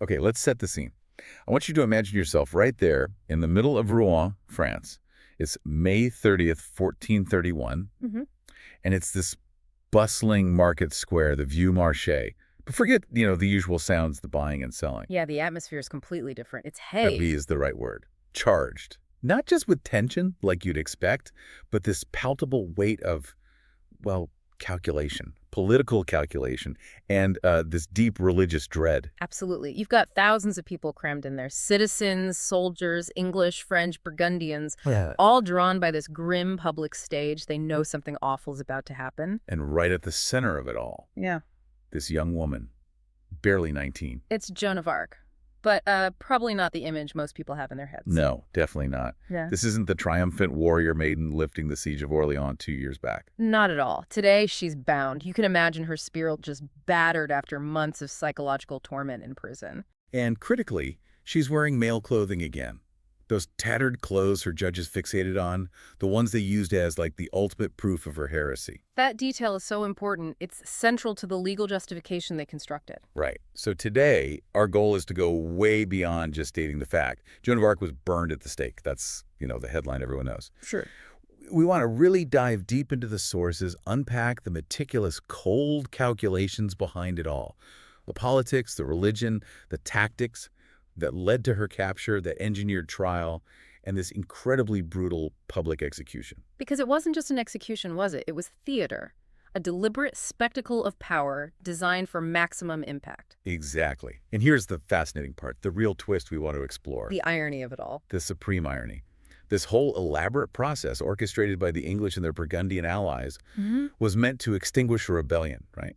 Okay, let's set the scene. I want you to imagine yourself right there in the middle of Rouen, France. It's May 30th, 1431, Hmm. and it's this bustling market square, the Vieux Marché. But forget, the usual sounds, the buying and selling. Yeah, the atmosphere is completely different. It's Heavy hay. is the right word. Charged. Not just with tension, like you'd expect, but this palpable weight of, well, calculation, political calculation, and this deep religious dread. Absolutely. You've got thousands of people crammed in there. Citizens, soldiers, English, French, Burgundians, Yeah. all drawn by this grim public stage. They know something awful is about to happen. And right at the center of it all, Yeah. this young woman, barely 19. It's Joan of Arc, but probably not the image most people have in their heads. No, definitely not. Yeah. This isn't the triumphant warrior maiden lifting the siege of Orléans 2 years back. Not at all. Today, she's bound. You can imagine her spirit just battered after months of psychological torment in prison. And critically, she's wearing male clothing again. Those tattered clothes her judges fixated on, the ones they used as, like, the ultimate proof of her heresy. That detail is so important. It's central to the legal justification they constructed. Right. So today, our goal is to go way beyond just stating the fact. Joan of Arc was burned at the stake. That's, the headline everyone knows. Sure. We want to really dive deep into the sources, unpack the meticulous, cold calculations behind it all. The politics, the religion, the tactics that led to her capture, that engineered trial, and this incredibly brutal public execution. Because it wasn't just an execution, was it? It was theater. A deliberate spectacle of power designed for maximum impact. Exactly. And here's the fascinating part, the real twist we want to explore. The irony of it all. The supreme irony. This whole elaborate process, orchestrated by the English and their Burgundian allies, was meant to extinguish a rebellion, right?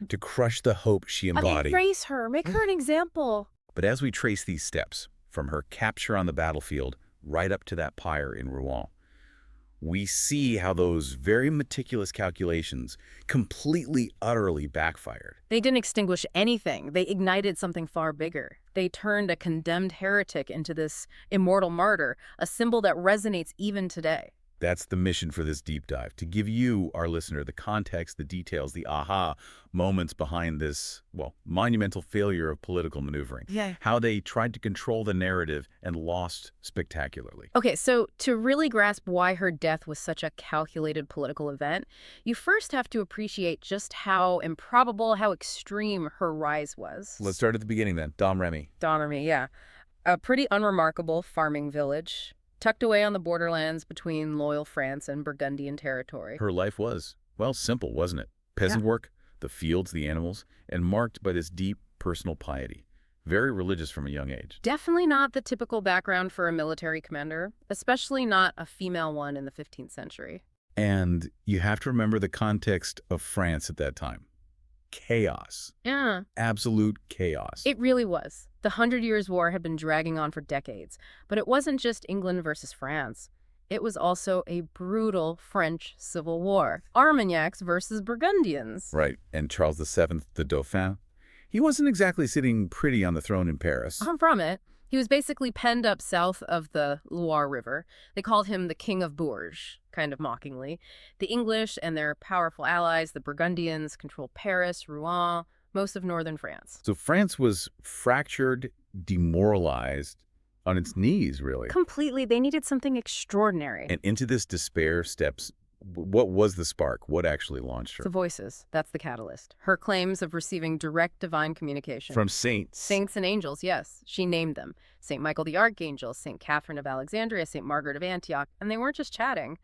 To crush the hope she embodied. Erase her. Make her an example. But as we trace these steps, from her capture on the battlefield right up to that pyre in Rouen, we see how those very meticulous calculations completely, utterly backfired. They didn't extinguish anything. They ignited something far bigger. They turned a condemned heretic into this immortal martyr, a symbol that resonates even today. That's the mission for this deep dive, to give you, our listener, the context, the details, the aha moments behind this, well, monumental failure of political maneuvering. Yeah. How they tried to control the narrative and lost spectacularly. Okay, so to really grasp why her death was such a calculated political event, you first have to appreciate just how improbable, how extreme her rise was. Let's start at the beginning then. Domremy. Domremy, yeah. A pretty unremarkable farming village, tucked away on the borderlands between loyal France and Burgundian territory. Her life was, well, simple, wasn't it? Peasant work, the fields, the animals, and marked by this deep personal piety. Very religious from a young age. Definitely not the typical background for a military commander, especially not a female one in the 15th century. And you have to remember the context of France at that time. Chaos. Yeah. Absolute chaos. It really was. The 100 Years' War had been dragging on for decades, but it wasn't just England versus France. It was also a brutal French civil war. Armagnacs versus Burgundians. Right. And Charles VII, the Dauphin, he wasn't exactly sitting pretty on the throne in Paris. I'm from it. He was basically penned up south of the Loire River. They called him the King of Bourges, kind of mockingly. The English and their powerful allies, the Burgundians, controlled Paris, Rouen, most of northern France. So France was fractured, demoralized, on its knees, really. Completely. They needed something extraordinary. And into this despair steps, what was the spark? What actually launched her? The voices. That's the catalyst. Her claims of receiving direct divine communication. From saints. Saints and angels, yes. She named them. St. Michael the Archangel, St. Catherine of Alexandria, St. Margaret of Antioch. And they weren't just chatting.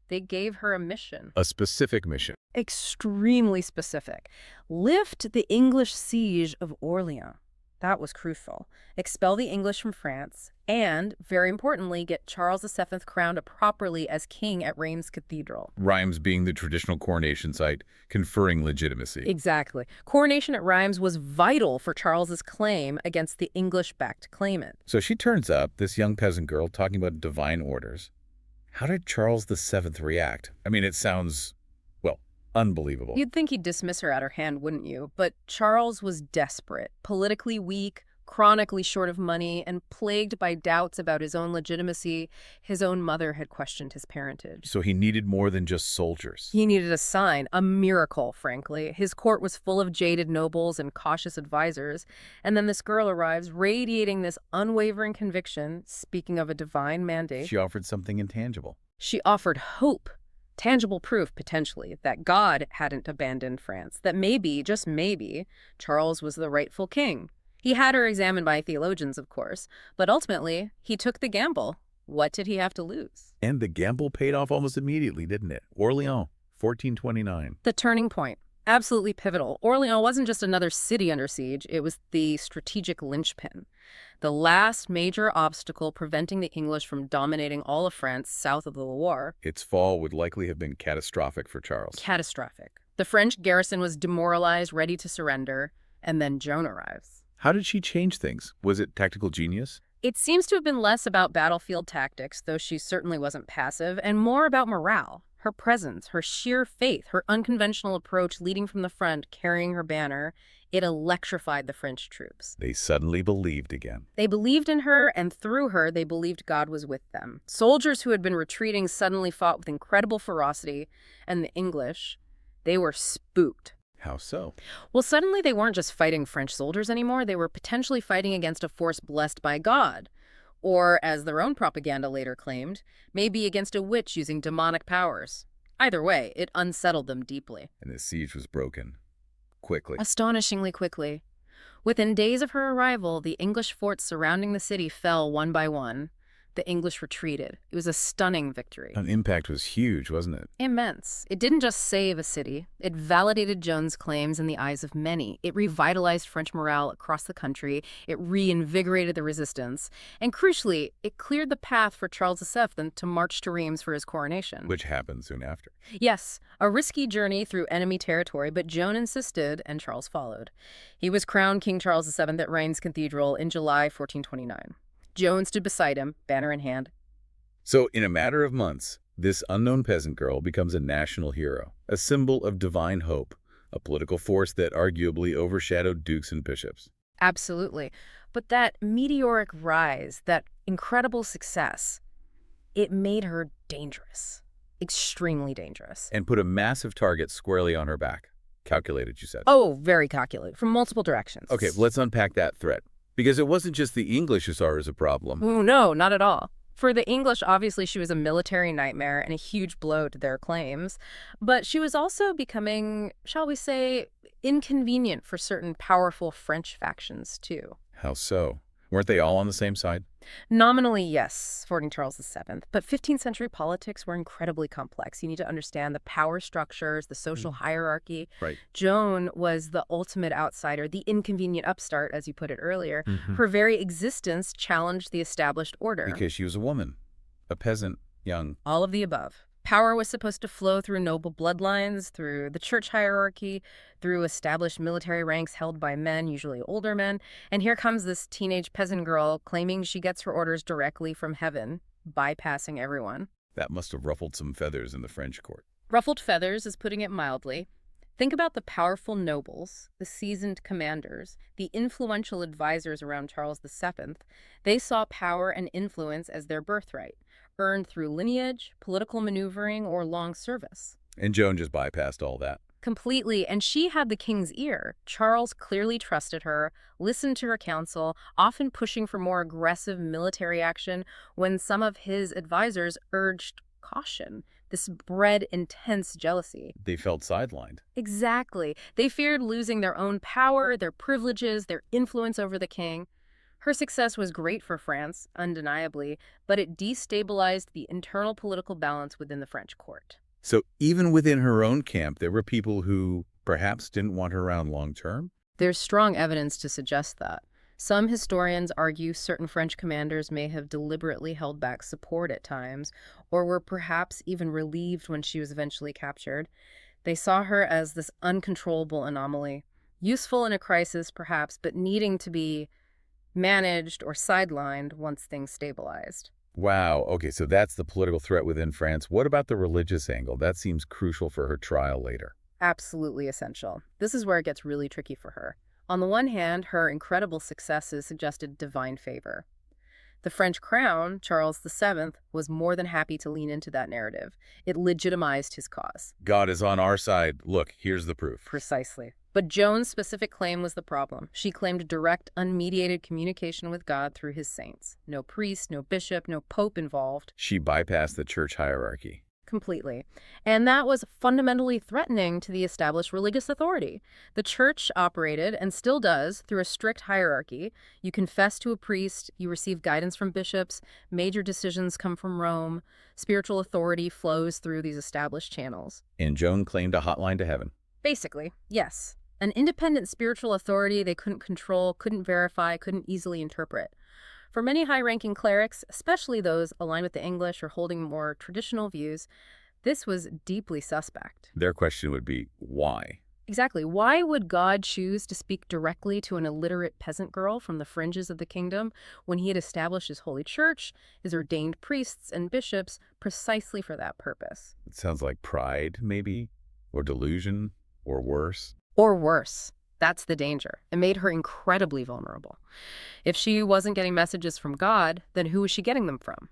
They gave her a mission. A specific mission. Extremely specific. Lift the English siege of Orléans. That was crucial. Expel the English from France, and, very importantly, get Charles VII crowned properly as king at Reims Cathedral. Reims being the traditional coronation site, conferring legitimacy. Exactly. Coronation at Reims was vital for Charles's claim against the English-backed claimant. So she turns up, this young peasant girl, talking about divine orders. How did Charles VII react? I mean, it sounds, well, unbelievable. You'd think he'd dismiss her out her hand, wouldn't you? But Charles was desperate, politically weak, Chronically short of money and plagued by doubts about his own legitimacy, his own mother had questioned his parentage. So he needed more than just soldiers. He needed a sign, a miracle, frankly. His court was full of jaded nobles and cautious advisors, and then this girl arrives, radiating this unwavering conviction, speaking of a divine mandate. She offered something intangible. She offered hope, tangible proof, potentially, that God hadn't abandoned France, that maybe, just maybe, Charles was the rightful king. He had her examined by theologians, of course, but ultimately, he took the gamble. What did he have to lose? And the gamble paid off almost immediately, didn't it? Orléans, 1429. The turning point. Absolutely pivotal. Orléans wasn't just another city under siege, it was the strategic linchpin. The last major obstacle preventing the English from dominating all of France south of the Loire. Its fall would likely have been catastrophic for Charles. Catastrophic. The French garrison was demoralized, ready to surrender, and then Joan arrives. How did she change things? Was it tactical genius? It seems to have been less about battlefield tactics, though she certainly wasn't passive, and more about morale. Her presence, her sheer faith, her unconventional approach leading from the front, carrying her banner, it electrified the French troops. They suddenly believed again. They believed in her, and through her, they believed God was with them. Soldiers who had been retreating suddenly fought with incredible ferocity, and the English, they were spooked. How so? Well, suddenly they weren't just fighting French soldiers anymore, they were potentially fighting against a force blessed by God. Or, as their own propaganda later claimed, maybe against a witch using demonic powers. Either way, it unsettled them deeply. And the siege was broken. Quickly. Astonishingly quickly. Within days of her arrival, the English forts surrounding the city fell one by one. The English retreated. It was a stunning victory. An impact was huge, wasn't it? Immense. It didn't just save a city. It validated Joan's claims in the eyes of many. It revitalized French morale across the country. It reinvigorated the resistance. And crucially, it cleared the path for Charles VII to march to Reims for his coronation. Which happened soon after. Yes, a risky journey through enemy territory, but Joan insisted, and Charles followed. He was crowned King Charles VII at Reims Cathedral in July 1429. Joan stood beside him, banner in hand. So, in a matter of months, this unknown peasant girl becomes a national hero, a symbol of divine hope, a political force that arguably overshadowed dukes and bishops. Absolutely. But that meteoric rise, that incredible success, it made her dangerous. Extremely dangerous. And put a massive target squarely on her back. Calculated, you said. Oh, very calculated, from multiple directions. Okay, let's unpack that threat. Because it wasn't just the English who saw her as a problem. Oh, no, not at all. For the English, obviously, she was a military nightmare and a huge blow to their claims. But she was also becoming, shall we say, inconvenient for certain powerful French factions, too. How so? Weren't they all on the same side? Nominally, yes, supporting Charles VII. But 15th century politics were incredibly complex. You need to understand the power structures, the social hierarchy. Right. Joan was the ultimate outsider, the inconvenient upstart, as you put it earlier. Her very existence challenged the established order. Because she was a woman, a peasant, young. All of the above. Power was supposed to flow through noble bloodlines, through the church hierarchy, through established military ranks held by men, usually older men. And here comes this teenage peasant girl claiming she gets her orders directly from heaven, bypassing everyone. That must have ruffled some feathers in the French court. Ruffled feathers is putting it mildly. Think about the powerful nobles, the seasoned commanders, the influential advisors around Charles VII. They saw power and influence as their birthright, earned through lineage, political maneuvering, or long service. And Joan just bypassed all that. Completely, and she had the king's ear. Charles clearly trusted her, listened to her counsel, often pushing for more aggressive military action when some of his advisors urged caution. This bred intense jealousy. They felt sidelined. Exactly. They feared losing their own power, their privileges, their influence over the king. Her success was great for France, undeniably, but it destabilized the internal political balance within the French court. So even within her own camp, there were people who perhaps didn't want her around long term? There's strong evidence to suggest that. Some historians argue certain French commanders may have deliberately held back support at times, or were perhaps even relieved when she was eventually captured. They saw her as this uncontrollable anomaly, useful in a crisis perhaps, but needing to be managed or sidelined once things stabilized. Wow. Okay, so that's the political threat within France. What about the religious angle? That seems crucial for her trial later. Absolutely essential. This is where it gets really tricky for her. On the one hand, her incredible successes suggested divine favor. The French crown, Charles VII, was more than happy to lean into that narrative. It legitimized his cause. God is on our side. Look, here's the proof. Precisely. But Joan's specific claim was the problem. She claimed direct, unmediated communication with God through his saints. No priest, no bishop, no pope involved. She bypassed the church hierarchy. Completely. And that was fundamentally threatening to the established religious authority. The church operated, and still does, through a strict hierarchy. You confess to a priest, you receive guidance from bishops, major decisions come from Rome, spiritual authority flows through these established channels. And Joan claimed a hotline to heaven. Basically, yes. An independent spiritual authority they couldn't control, couldn't verify, couldn't easily interpret. For many high-ranking clerics, especially those aligned with the English or holding more traditional views, this was deeply suspect. Their question would be, why? Exactly. Why would God choose to speak directly to an illiterate peasant girl from the fringes of the kingdom when he had established his holy church, his ordained priests and bishops, precisely for that purpose? It sounds like pride, maybe, or delusion, or worse. Or worse. That's the danger. It made her incredibly vulnerable. If she wasn't getting messages from God, then who was she getting them from?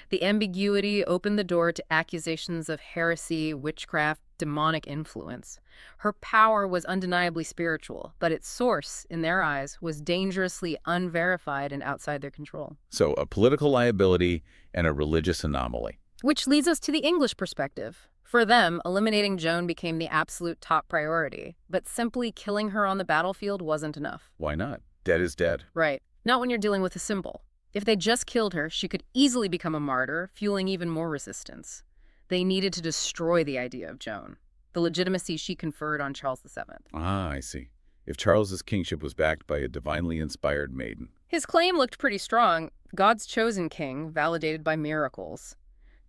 The ambiguity opened the door to accusations of heresy, witchcraft, demonic influence. Her power was undeniably spiritual, but its source, in their eyes, was dangerously unverified and outside their control. So a political liability and a religious anomaly. Which leads us to the English perspective. For them, eliminating Joan became the absolute top priority, but simply killing her on the battlefield wasn't enough. Why not? Dead is dead. Right. Not when you're dealing with a symbol. If they just killed her, she could easily become a martyr, fueling even more resistance. They needed to destroy the idea of Joan, the legitimacy she conferred on Charles VII. Ah, I see. If Charles's kingship was backed by a divinely inspired maiden. His claim looked pretty strong. God's chosen king, validated by miracles.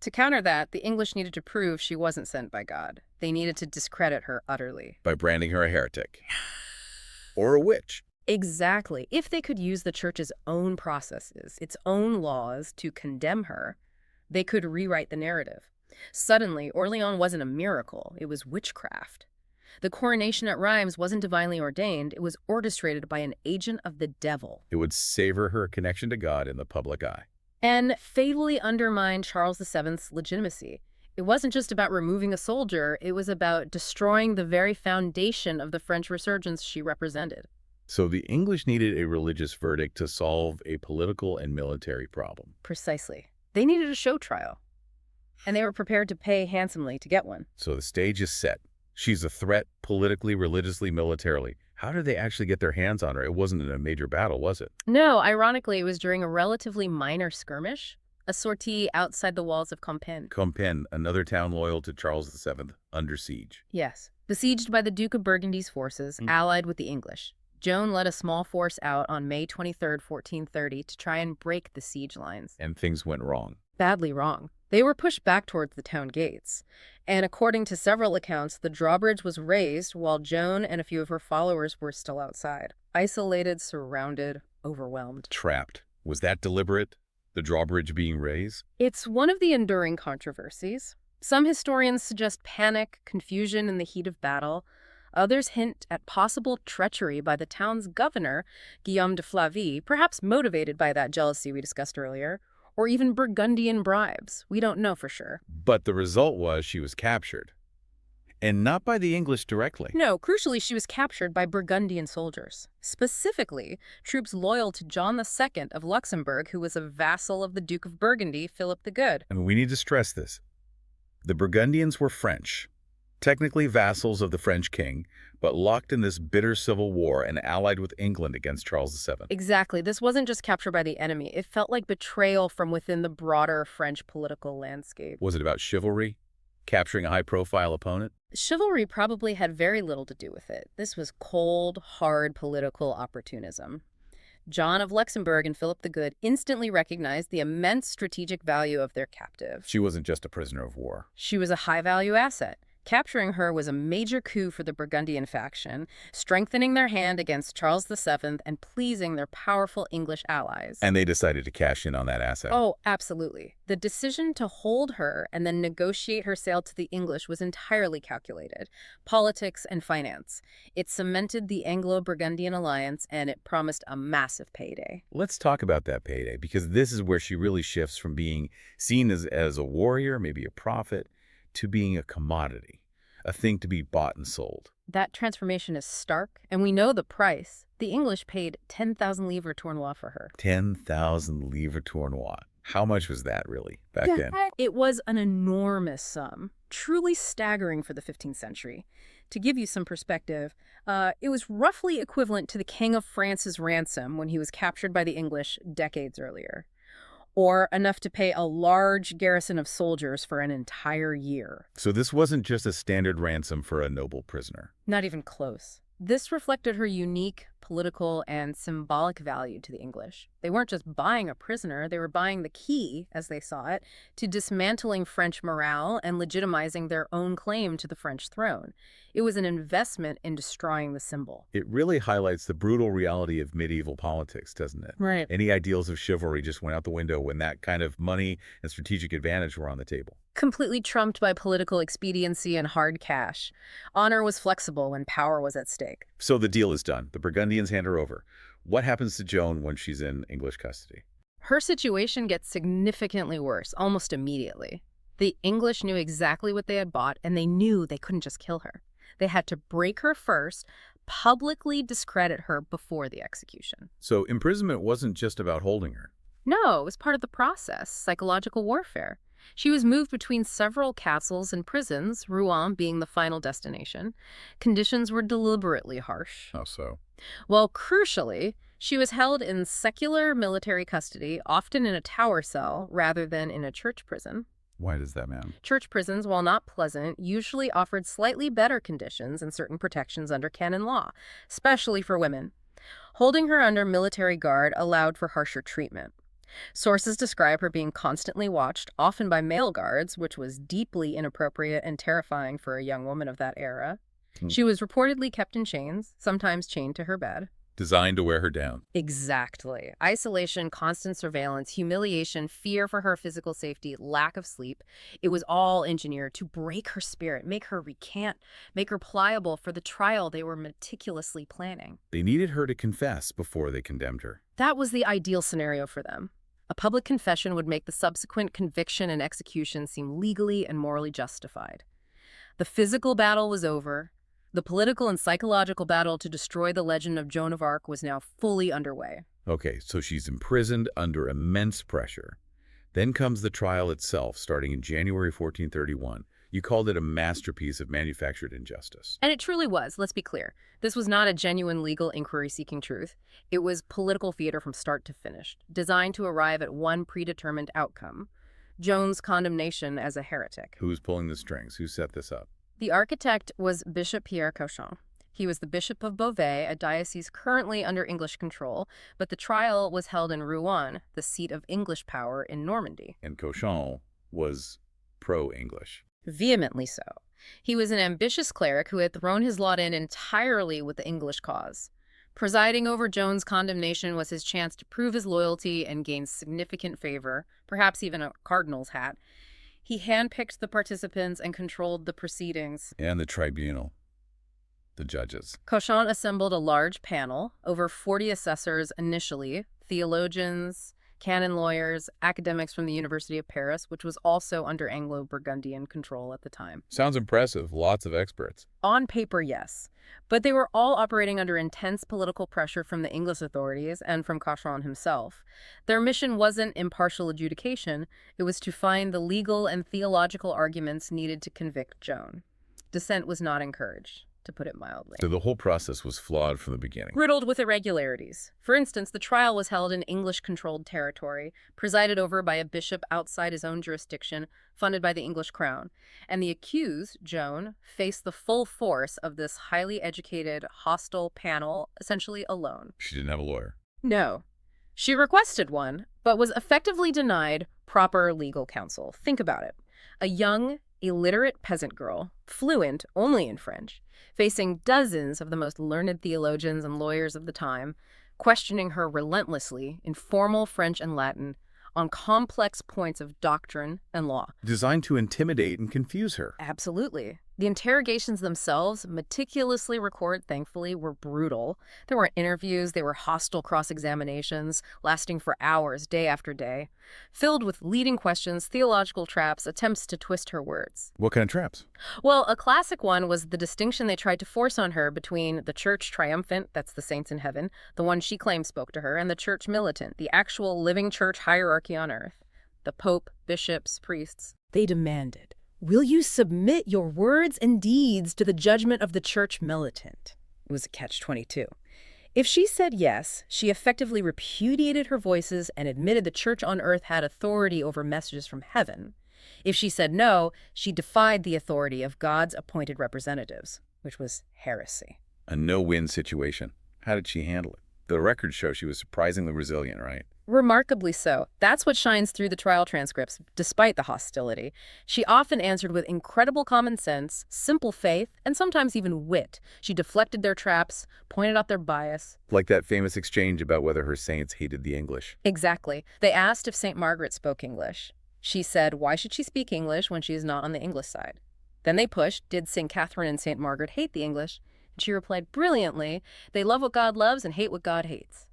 To counter that, the English needed to prove she wasn't sent by God. They needed to discredit her utterly. By branding her a heretic. Or a witch. Exactly. If they could use the church's own processes, its own laws, to condemn her, they could rewrite the narrative. Suddenly, Orléans wasn't a miracle. It was witchcraft. The coronation at Reims wasn't divinely ordained. It was orchestrated by an agent of the devil. It would savor her connection to God in the public eye. And fatally undermined Charles VII's legitimacy. It wasn't just about removing a soldier, it was about destroying the very foundation of the French resurgence she represented. So the English needed a religious verdict to solve a political and military problem. Precisely. They needed a show trial. And they were prepared to pay handsomely to get one. So the stage is set. She's a threat politically, religiously, militarily. How did they actually get their hands on her? It wasn't in a major battle, was it? No, ironically, it was during a relatively minor skirmish, a sortie outside the walls of Compiègne. Compiègne, another town loyal to Charles VII, under siege. Yes. Besieged by the Duke of Burgundy's forces, allied with the English. Joan led a small force out on May 23, 1430, to try and break the siege lines. And things went wrong. Badly wrong. They were pushed back towards the town gates. And according to several accounts, the drawbridge was raised while Joan and a few of her followers were still outside. Isolated, surrounded, overwhelmed. Trapped. Was that deliberate? The drawbridge being raised? It's one of the enduring controversies. Some historians suggest panic, confusion in the heat of battle. Others hint at possible treachery by the town's governor, Guillaume de Flavy, perhaps motivated by that jealousy we discussed earlier, or even Burgundian bribes. We don't know for sure. But the result was she was captured. And not by the English directly. No, crucially, she was captured by Burgundian soldiers. Specifically, troops loyal to John II of Luxembourg, who was a vassal of the Duke of Burgundy, Philip the Good. I mean, we need to stress this. The Burgundians were French, technically vassals of the French king, but locked in this bitter civil war and allied with England against Charles VII. Exactly. This wasn't just capture by the enemy. It felt like betrayal from within the broader French political landscape. Was it about chivalry? Capturing a high-profile opponent? Chivalry probably had very little to do with it. This was cold, hard political opportunism. John of Luxembourg and Philip the Good instantly recognized the immense strategic value of their captive. She wasn't just a prisoner of war. She was a high-value asset, Capturing her was a major coup for the Burgundian faction, strengthening their hand against Charles VII and pleasing their powerful English allies. And they decided to cash in on that asset. Oh, absolutely. The decision to hold her and then negotiate her sale to the English was entirely calculated. Politics and finance. It cemented the Anglo-Burgundian alliance, and it promised a massive payday. Let's talk about that payday, because this is where she really shifts from being seen as a warrior, maybe a prophet, to being a commodity, a thing to be bought and sold. That transformation is stark, and we know the price. The English paid 10,000 livres tournois for her. 10,000 livres tournois. How much was that, really, back then? It was an enormous sum, truly staggering for the 15th century. To give you some perspective, it was roughly equivalent to the King of France's ransom when he was captured by the English decades earlier, or enough to pay a large garrison of soldiers for an entire year. So this wasn't just a standard ransom for a noble prisoner. Not even close. This reflected her unique political and symbolic value to the English. They weren't just buying a prisoner, they were buying the key, as they saw it, to dismantling French morale and legitimizing their own claim to the French throne. It was an investment in destroying the symbol. It really highlights the brutal reality of medieval politics, doesn't it? Right. Any ideals of chivalry just went out the window when that kind of money and strategic advantage were on the table. Completely trumped by political expediency and hard cash. Honor was flexible when power was at stake. So the deal is done. The Burgundians hand her over. What happens to Joan when she's in English custody? Her situation gets significantly worse, almost immediately. The English knew exactly what they had bought, and they knew they couldn't just kill her. They had to break her first, publicly discredit her before the execution. So imprisonment wasn't just about holding her. No, it was part of the process, psychological warfare. She was moved between several castles and prisons, Rouen being the final destination. Conditions were deliberately harsh. How so? Well, crucially, she was held in secular military custody, often in a tower cell rather than in a church prison. Why does that matter? Church prisons, while not pleasant, usually offered slightly better conditions and certain protections under canon law, especially for women. Holding her under military guard allowed for harsher treatment. Sources describe her being constantly watched, often by male guards, which was deeply inappropriate and terrifying for a young woman of that era. She was reportedly kept in chains, sometimes chained to her bed. Designed to wear her down. Exactly. Isolation, constant surveillance, humiliation, fear for her physical safety, lack of sleep. It was all engineered to break her spirit, make her recant, make her pliable for the trial they were meticulously planning. They needed her to confess before they condemned her. That was the ideal scenario for them. A public confession would make the subsequent conviction and execution seem legally and morally justified. The physical battle was over. The political and psychological battle to destroy the legend of Joan of Arc was now fully underway. Okay, so she's imprisoned under immense pressure. Then comes the trial itself, starting in January 1431. You called it a masterpiece of manufactured injustice. And it truly was, let's be clear. This was not a genuine legal inquiry seeking truth. It was political theater from start to finish, designed to arrive at one predetermined outcome: Joan's condemnation as a heretic. Who's pulling the strings? Who set this up? The architect was Bishop Pierre Cauchon. He was the Bishop of Beauvais, a diocese currently under English control, but the trial was held in Rouen, the seat of English power in Normandy. And Cauchon was pro-English. Vehemently so. He was an ambitious cleric who had thrown his lot in entirely with the English cause. Presiding over Joan's condemnation was his chance to prove his loyalty and gain significant favor, perhaps even a cardinal's hat. He handpicked the participants and controlled the proceedings. And the tribunal. The judges. Cauchon assembled a large panel, over 40 assessors initially, theologians, canon lawyers, academics from the University of Paris, which was also under Anglo-Burgundian control at the time. Sounds impressive. Lots of experts. On paper, yes. But they were all operating under intense political pressure from the English authorities and from Cauchon himself. Their mission wasn't impartial adjudication. It was to find the legal and theological arguments needed to convict Joan. Dissent was not encouraged, to put it mildly. So the whole process was flawed from the beginning. Riddled with irregularities. For instance, the trial was held in English-controlled territory, presided over by a bishop outside his own jurisdiction, funded by the English crown. And the accused, Joan, faced the full force of this highly educated, hostile panel, essentially alone. She didn't have a lawyer. No. She requested one, but was effectively denied proper legal counsel. Think about it. A young, a literate peasant girl, fluent only in French, facing dozens of the most learned theologians and lawyers of the time, questioning her relentlessly in formal French and Latin on complex points of doctrine and law. Designed to intimidate and confuse her. Absolutely. The interrogations themselves, meticulously recorded, thankfully, were brutal. There weren't interviews, they were hostile cross-examinations, lasting for hours, day after day, filled with leading questions, theological traps, attempts to twist her words. What kind of traps? Well, a classic one was the distinction they tried to force on her between the church triumphant, that's the saints in heaven, the one she claimed spoke to her, and the church militant, the actual living church hierarchy on earth. The pope, bishops, priests. They demanded, "Will you submit your words and deeds to the judgment of the church militant?" It was a catch-22. If she said yes, she effectively repudiated her voices and admitted the church on earth had authority over messages from heaven. If she said no, she defied the authority of God's appointed representatives, which was heresy. A no-win situation. How did she handle it? The records show she was surprisingly resilient, right? Remarkably so. That's what shines through the trial transcripts, despite the hostility. She often answered with incredible common sense, simple faith, and sometimes even wit. She deflected their traps, pointed out their bias. Like that famous exchange about whether her saints hated the English. Exactly. They asked if St. Margaret spoke English. She said, why should she speak English when she is not on the English side? Then they pushed, did St. Catherine and St. Margaret hate the English? And she replied brilliantly, they love what God loves and hate what God hates.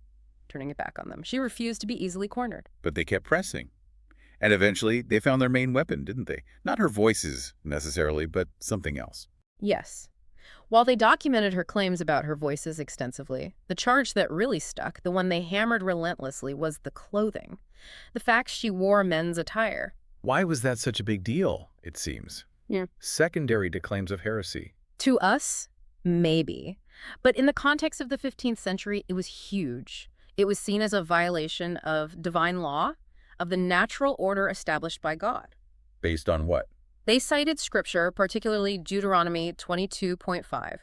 Turning it back on them. She refused to be easily cornered. But they kept pressing. And eventually, they found their main weapon, didn't they? Not her voices, necessarily, but something else. Yes. While they documented her claims about her voices extensively, the charge that really stuck, the one they hammered relentlessly, was the clothing. The fact she wore men's attire. Why was that such a big deal, it seems? Yeah. Secondary to claims of heresy. To us, maybe. But in the context of the 15th century, it was huge. It was seen as a violation of divine law, of the natural order established by God. Based on what? They cited scripture, particularly Deuteronomy 22.5.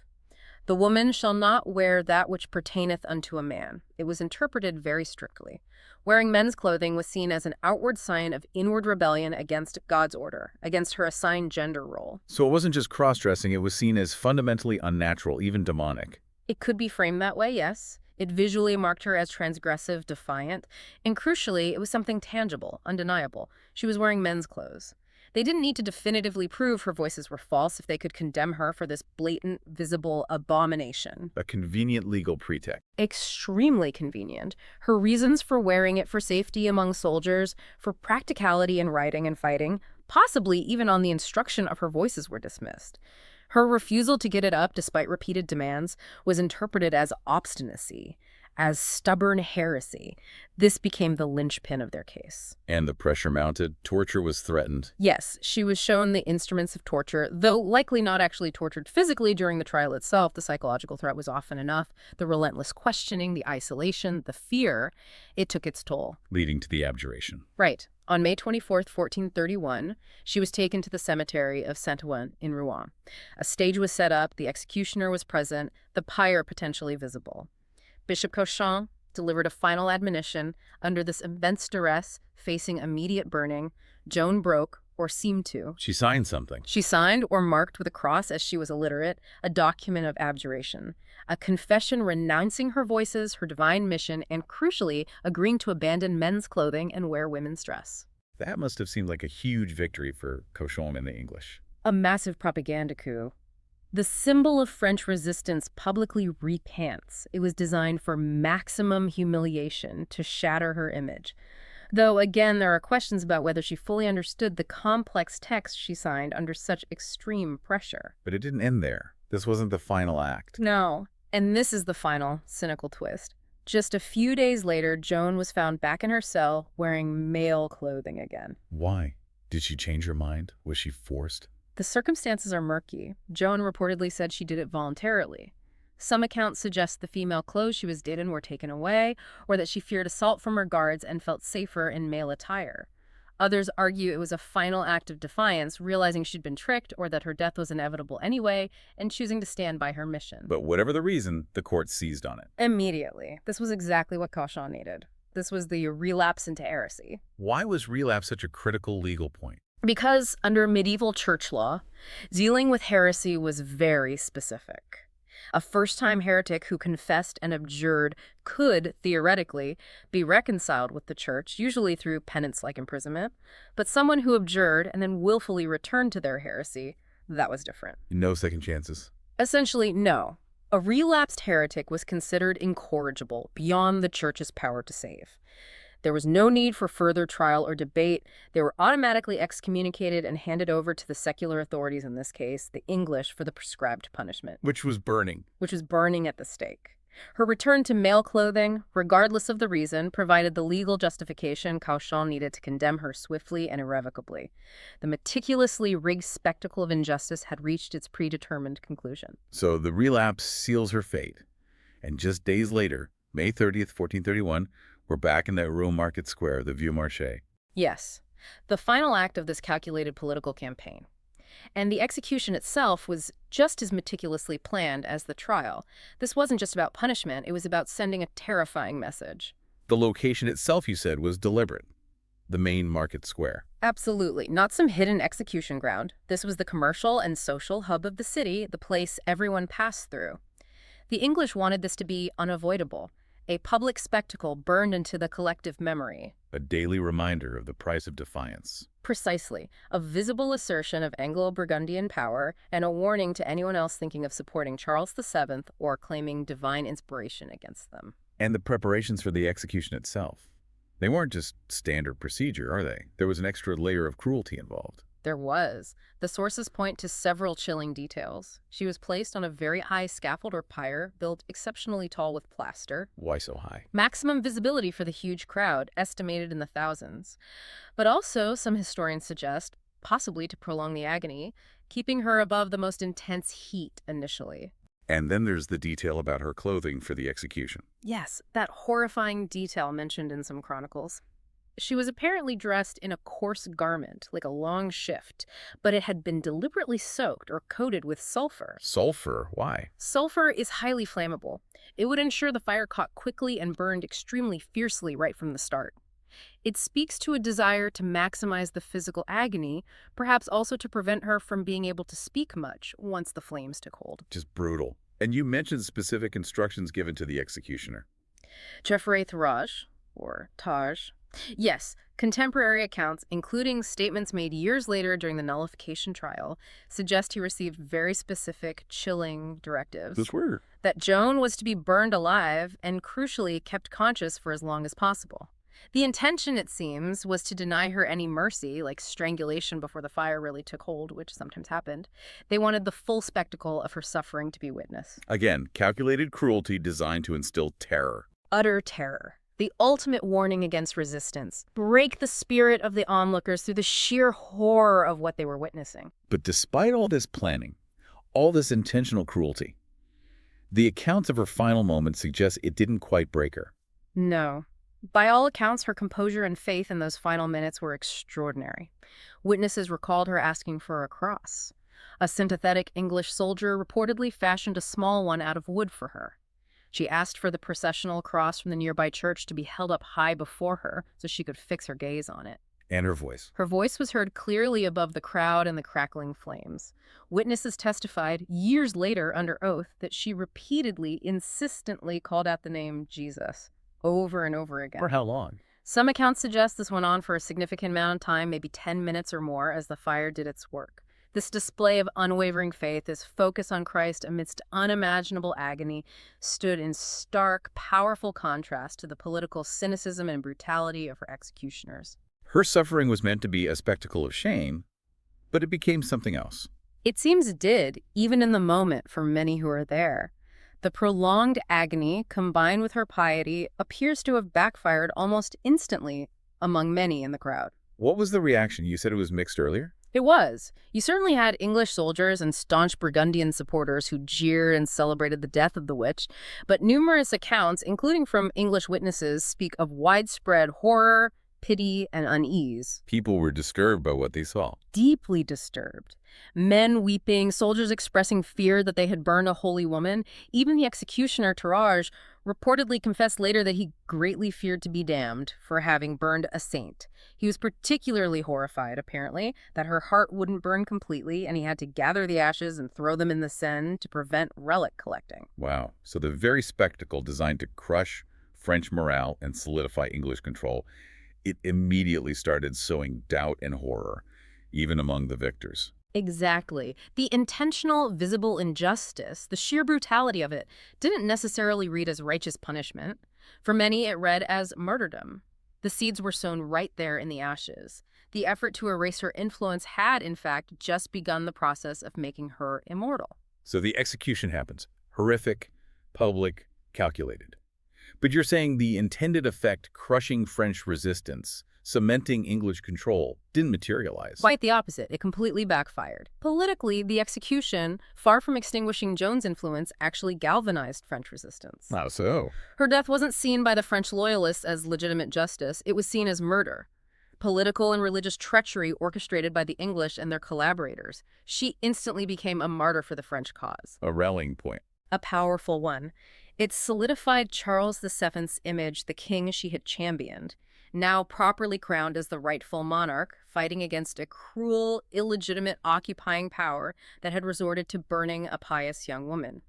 The woman shall not wear that which pertaineth unto a man. It was interpreted very strictly. Wearing men's clothing was seen as an outward sign of inward rebellion against God's order, against her assigned gender role. So it wasn't just cross-dressing, it was seen as fundamentally unnatural, even demonic. It could be framed that way, yes. It visually marked her as transgressive, defiant, and crucially, it was something tangible, undeniable. She was wearing men's clothes. They didn't need to definitively prove her voices were false if they could condemn her for this blatant, visible abomination. A convenient legal pretext. Extremely convenient. Her reasons for wearing it for safety among soldiers, for practicality in writing and fighting, possibly even on the instruction of her voices were dismissed. Her refusal to get it up, despite repeated demands, was interpreted as obstinacy, as stubborn heresy. This became the linchpin of their case. And the pressure mounted, torture was threatened. Yes, she was shown the instruments of torture, though likely not actually tortured physically during the trial itself. The psychological threat was often enough. The relentless questioning, the isolation, the fear, it took its toll. Leading to the abjuration. Right. On May 24th, 1431, she was taken to the cemetery of Saint-Ouen in Rouen. A stage was set up, the executioner was present, the pyre potentially visible. Bishop Cauchon delivered a final admonition under this immense duress, facing immediate burning. Joan broke, or seemed to. She signed something. She signed, or marked with a cross as she was illiterate, a document of abjuration, a confession renouncing her voices, her divine mission, and crucially, agreeing to abandon men's clothing and wear women's dress. That must have seemed like a huge victory for Cauchon and the English. A massive propaganda coup. The symbol of French resistance publicly repants. It was designed for maximum humiliation to shatter her image. Though, again, there are questions about whether she fully understood the complex text she signed under such extreme pressure. But it didn't end there. This wasn't the final act. No. And this is the final, cynical twist. Just a few days later, Joan was found back in her cell wearing male clothing again. Why? Did she change her mind? Was she forced? The circumstances are murky. Joan reportedly said she did it voluntarily. Some accounts suggest the female clothes she was in were taken away, or that she feared assault from her guards and felt safer in male attire. Others argue it was a final act of defiance, realizing she'd been tricked or that her death was inevitable anyway, and choosing to stand by her mission. But whatever the reason, the court seized on it. Immediately. This was exactly what Cauchon needed. This was the relapse into heresy. Why was relapse such a critical legal point? Because under medieval church law, dealing with heresy was very specific. A first-time heretic who confessed and abjured could, theoretically, be reconciled with the church, usually through penance-like imprisonment. But someone who abjured and then willfully returned to their heresy, that was different. No second chances. Essentially, no. A relapsed heretic was considered incorrigible, beyond the church's power to save. There was no need for further trial or debate. They were automatically excommunicated and handed over to the secular authorities, in this case, the English, for the prescribed punishment. Which was burning. Which was burning at the stake. Her return to male clothing, regardless of the reason, provided the legal justification Cauchon needed to condemn her swiftly and irrevocably. The meticulously rigged spectacle of injustice had reached its predetermined conclusion. So the relapse seals her fate. And just days later, May 30th, 1431, we're back in that Rome Market Square, the Vieux Marché. Yes, the final act of this calculated political campaign. And the execution itself was just as meticulously planned as the trial. This wasn't just about punishment, it was about sending a terrifying message. The location itself, you said, was deliberate. The main market square. Absolutely. Not some hidden execution ground. This was the commercial and social hub of the city, the place everyone passed through. The English wanted this to be unavoidable. A public spectacle burned into the collective memory. A daily reminder of the price of defiance. Precisely. A visible assertion of Anglo-Burgundian power and a warning to anyone else thinking of supporting Charles VII or claiming divine inspiration against them. And the preparations for the execution itself. They weren't just standard procedure, are they? There was an extra layer of cruelty involved. There was. The sources point to several chilling details. She was placed on a very high scaffold or pyre, built exceptionally tall with plaster. Why so high? Maximum visibility for the huge crowd, estimated in the thousands. But also, some historians suggest, possibly to prolong the agony, keeping her above the most intense heat initially. And then there's the detail about her clothing for the execution. Yes, that horrifying detail mentioned in some chronicles. She was apparently dressed in a coarse garment, like a long shift, but it had been deliberately soaked or coated with sulfur. Sulfur? Why? Sulfur is highly flammable. It would ensure the fire caught quickly and burned extremely fiercely right from the start. It speaks to a desire to maximize the physical agony, perhaps also to prevent her from being able to speak much once the flames took hold. Just brutal. And you mentioned specific instructions given to the executioner. Geoffrey Thurage, or Tage. Yes, contemporary accounts, including statements made years later during the nullification trial, suggest he received very specific, chilling directives. Those were? That Joan was to be burned alive and, crucially, kept conscious for as long as possible. The intention, it seems, was to deny her any mercy, like strangulation before the fire really took hold, which sometimes happened. They wanted the full spectacle of her suffering to be witnessed. Again, calculated cruelty designed to instill terror. Utter terror. The ultimate warning against resistance. Break the spirit of the onlookers through the sheer horror of what they were witnessing. But despite all this planning, all this intentional cruelty, the accounts of her final moments suggest it didn't quite break her. No. By all accounts, her composure and faith in those final minutes were extraordinary. Witnesses recalled her asking for a cross. A sympathetic English soldier reportedly fashioned a small one out of wood for her. She asked for the processional cross from the nearby church to be held up high before her so she could fix her gaze on it. And her voice. Her voice was heard clearly above the crowd and the crackling flames. Witnesses testified, years later under oath, that she repeatedly, insistently called out the name Jesus, over and over again. For how long? Some accounts suggest this went on for a significant amount of time, maybe 10 minutes or more, as the fire did its work. This display of unwavering faith, this focus on Christ amidst unimaginable agony, stood in stark, powerful contrast to the political cynicism and brutality of her executioners. Her suffering was meant to be a spectacle of shame, but it became something else. It seems it did, even in the moment, for many who were there. The prolonged agony, combined with her piety, appears to have backfired almost instantly among many in the crowd. What was the reaction? You said it was mixed earlier? It was. You certainly had English soldiers and staunch Burgundian supporters who jeered and celebrated the death of the witch, but numerous accounts, including from English witnesses, speak of widespread horror, pity and unease. People were disturbed by what they saw. Deeply disturbed. Men weeping, soldiers expressing fear that they had burned a holy woman. Even the executioner, Taraj, reportedly confessed later that he greatly feared to be damned for having burned a saint. He was particularly horrified, apparently, that her heart wouldn't burn completely, and he had to gather the ashes and throw them in the Seine to prevent relic collecting. Wow. So the very spectacle designed to crush French morale and solidify English control, it immediately started sowing doubt and horror, even among the victors. Exactly. The intentional, visible injustice, the sheer brutality of it, didn't necessarily read as righteous punishment. For many, it read as martyrdom. The seeds were sown right there in the ashes. The effort to erase her influence had, in fact, just begun the process of making her immortal. So the execution happens. Horrific, public, calculated. But you're saying the intended effect, crushing French resistance, cementing English control, didn't materialize. Quite the opposite. It completely backfired. Politically, the execution, far from extinguishing Joan's influence, actually galvanized French resistance. How so? Her death wasn't seen by the French loyalists as legitimate justice. It was seen as murder. Political and religious treachery orchestrated by the English and their collaborators. She instantly became a martyr for the French cause. A rallying point. A powerful one. It solidified Charles VII's image, the king she had championed, now properly crowned as the rightful monarch, fighting against a cruel, illegitimate occupying power that had resorted to burning a pious young woman.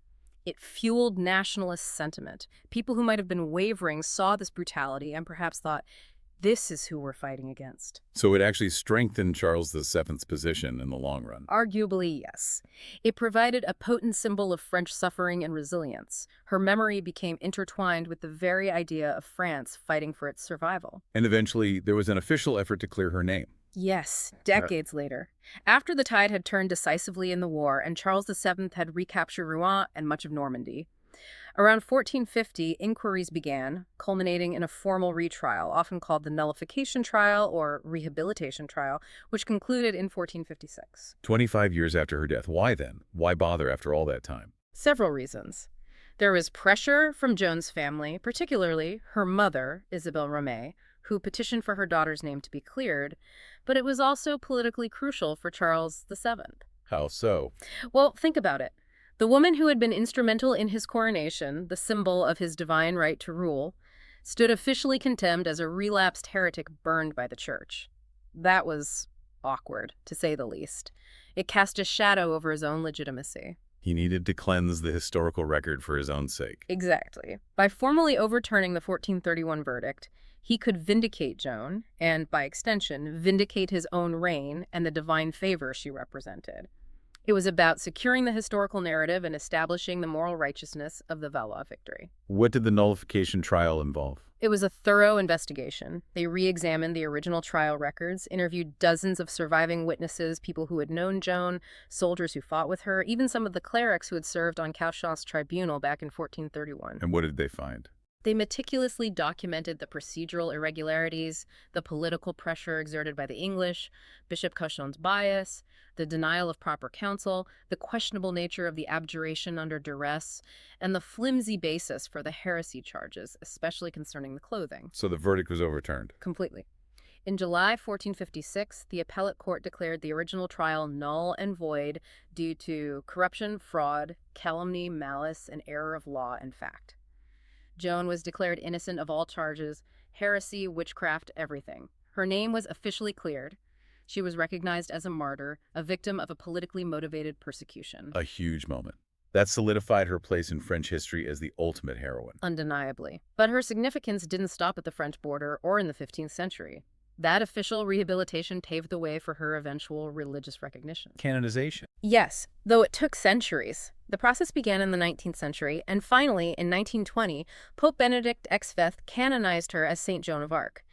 It fueled nationalist sentiment. People who might have been wavering saw this brutality and perhaps thought, this is who we're fighting against. So it actually strengthened Charles VII's position in the long run. Arguably, yes. It provided a potent symbol of French suffering and resilience. Her memory became intertwined with the very idea of France fighting for its survival. And eventually, there was an official effort to clear her name. Yes, decades later. After the tide had turned decisively in the war and Charles VII had recaptured Rouen and much of Normandy, around 1450, inquiries began, culminating in a formal retrial, often called the nullification trial or rehabilitation trial, which concluded in 1456. 25 years after her death. Why then? Why bother after all that time? Several reasons. There was pressure from Joan's family, particularly her mother, Isabelle Romée, who petitioned for her daughter's name to be cleared, but it was also politically crucial for Charles VII. How so? Well, think about it. The woman who had been instrumental in his coronation, the symbol of his divine right to rule, stood officially condemned as a relapsed heretic burned by the church. That was awkward, to say the least. It cast a shadow over his own legitimacy. He needed to cleanse the historical record for his own sake. Exactly. By formally overturning the 1431 verdict, he could vindicate Joan, and by extension, vindicate his own reign and the divine favor she represented. It was about securing the historical narrative and establishing the moral righteousness of the Valois victory. What did the nullification trial involve? It was a thorough investigation. They re-examined the original trial records, interviewed dozens of surviving witnesses, people who had known Joan, soldiers who fought with her, even some of the clerics who had served on Cauchon's tribunal back in 1431. And what did they find? They meticulously documented the procedural irregularities, the political pressure exerted by the English, Bishop Cauchon's bias, the denial of proper counsel, the questionable nature of the abjuration under duress, and the flimsy basis for the heresy charges, especially concerning the clothing. So the verdict was overturned. Completely. In July 1456, the appellate court declared the original trial null and void due to corruption, fraud, calumny, malice, and error of law and fact. Joan was declared innocent of all charges, heresy, witchcraft, everything. Her name was officially cleared. She was recognized as a martyr, a victim of a politically motivated persecution. A huge moment. That solidified her place in French history as the ultimate heroine. Undeniably. But her significance didn't stop at the French border or in the 15th century. That official rehabilitation paved the way for her eventual religious recognition. Canonization. Yes, though it took centuries. The process began in the 19th century, and finally, in 1920, Pope Benedict XVI canonized her as Saint Joan of Arc.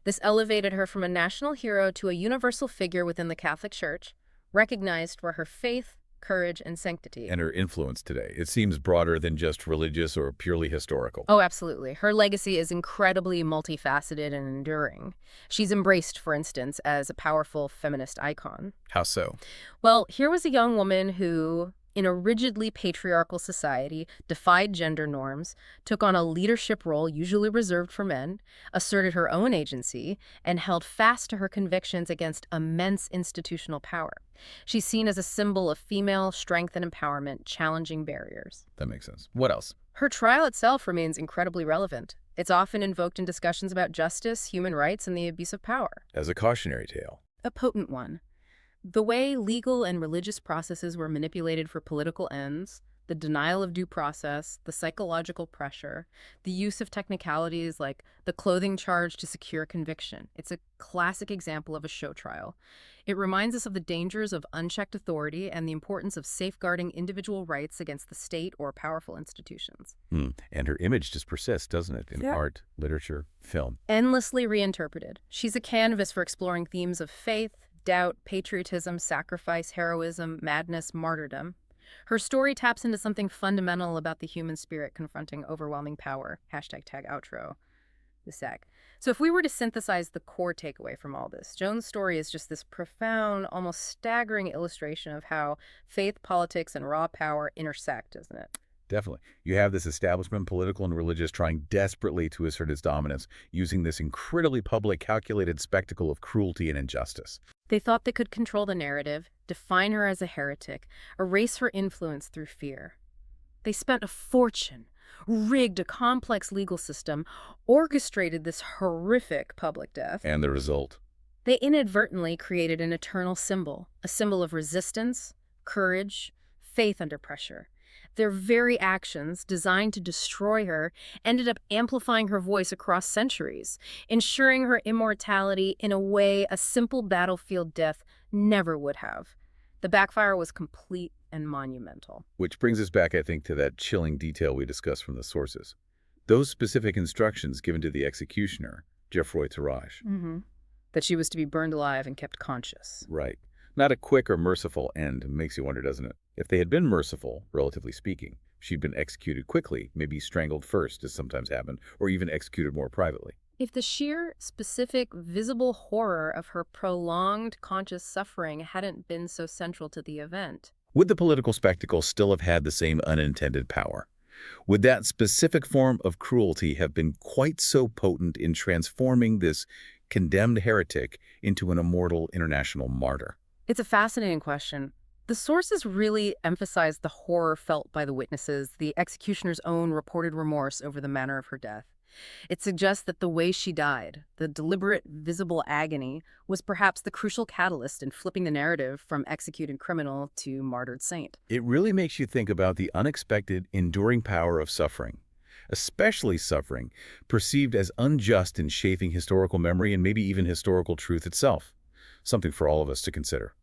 This elevated her from a national hero to a universal figure within the Catholic Church, recognized for her faith, courage, and sanctity. And her influence today. It seems broader than just religious or purely historical. Oh, absolutely. Her legacy is incredibly multifaceted and enduring. She's embraced, for instance, as a powerful feminist icon. How so? Well, here was a young woman who, in a rigidly patriarchal society, defied gender norms, took on a leadership role usually reserved for men, asserted her own agency, and held fast to her convictions against immense institutional power. She's seen as a symbol of female strength and empowerment, challenging barriers. That makes sense. What else? Her trial itself remains incredibly relevant. It's often invoked in discussions about justice, human rights, and the abuse of power. As a cautionary tale. A potent one. The way legal and religious processes were manipulated for political ends, the denial of due process, the psychological pressure, the use of technicalities like the clothing charge to secure conviction. It's a classic example of a show trial. It reminds us of the dangers of unchecked authority and the importance of safeguarding individual rights against the state or powerful institutions. And her image just persists, doesn't it, in art, literature, film? Endlessly reinterpreted. She's a canvas for exploring themes of faith, doubt, patriotism, sacrifice, heroism, madness, martyrdom. Her story taps into something fundamental about the human spirit confronting overwhelming power. #tag outro. The sec. So if we were to synthesize the core takeaway from all this, Joan's story is just this profound, almost staggering illustration of how faith, politics, and raw power intersect, isn't it? Definitely. You have this establishment, political and religious, trying desperately to assert its dominance, using this incredibly public, calculated spectacle of cruelty and injustice. They thought they could control the narrative, define her as a heretic, erase her influence through fear. They spent a fortune, rigged a complex legal system, orchestrated this horrific public death. And the result? They inadvertently created an eternal symbol, a symbol of resistance, courage, faith under pressure. Their very actions, designed to destroy her, ended up amplifying her voice across centuries, ensuring her immortality in a way a simple battlefield death never would have. The backfire was complete and monumental. Which brings us back, I think, to that chilling detail we discussed from the sources. Those specific instructions given to the executioner, Geoffroy Tirage. That she was to be burned alive and kept conscious. Right. Not a quick or merciful end. Makes you wonder, doesn't it? If they had been merciful, relatively speaking, she'd been executed quickly, maybe strangled first, as sometimes happened, or even executed more privately. If the sheer, specific, visible horror of her prolonged conscious suffering hadn't been so central to the event, would the political spectacle still have had the same unintended power? Would that specific form of cruelty have been quite so potent in transforming this condemned heretic into an immortal international martyr? It's a fascinating question. The sources really emphasize the horror felt by the witnesses, the executioner's own reported remorse over the manner of her death. It suggests that the way she died, the deliberate, visible agony, was perhaps the crucial catalyst in flipping the narrative from executed criminal to martyred saint. It really makes you think about the unexpected, enduring power of suffering, especially suffering perceived as unjust in shaping historical memory and maybe even historical truth itself. Something for all of us to consider.